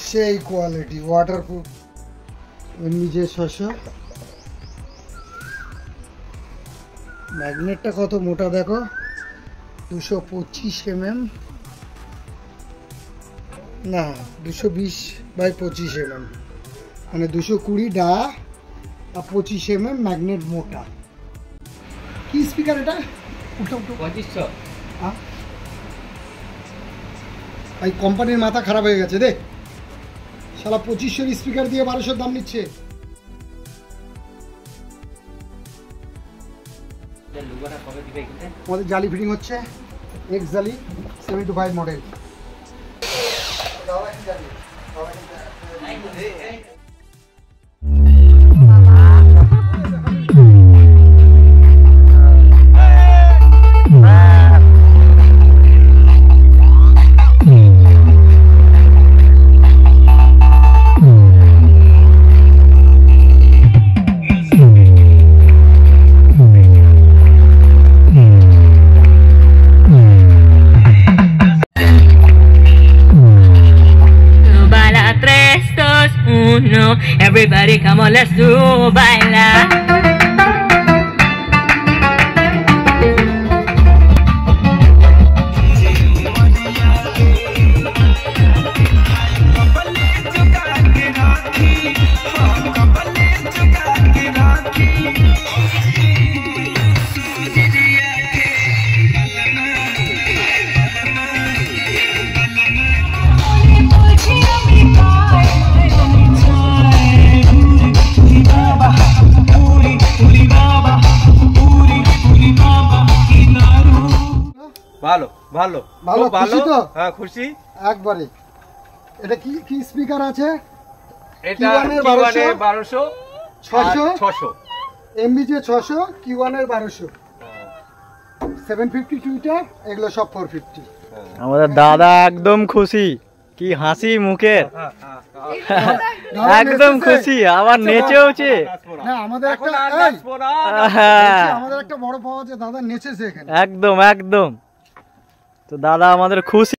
সেই quality waterproof নিজে 600 ম্যাগনেটটা কত মোটা দেখো 225 mm না 220/25 mm মানে 220 ডা আর 25 mm ম্যাগনেট মোটা কি স্পিকার এটা উঠো 2500 হ্যাঁ ভাই কোম্পানির মাথা খারাপ হয়ে গেছে দেখ শালা 2500 স্পিকার দিয়ে 1200 দাম নিচ্ছে আমাদের জালি ফিটিং হচ্ছে এক্স জালি 75 model Everybody come on, let's do baila. ভালো ভালো ভালো খুশি তো হ্যাঁ খুশি একবারে এটা কি কি স্পিকার আছে এটা Q1 এর 1200 600 এমবি যে 600 Q1 এর 1200 752 টা এগুলো সব 450 আমাদের দাদা একদম খুশি কি হাসি মুখের একদম খুশি আবার নেচেওছে না আমাদের একটা বড় পাওয়া আছে দাদা নেচেছে এখানে একদম একদম তো দাদা আমাদের খুশি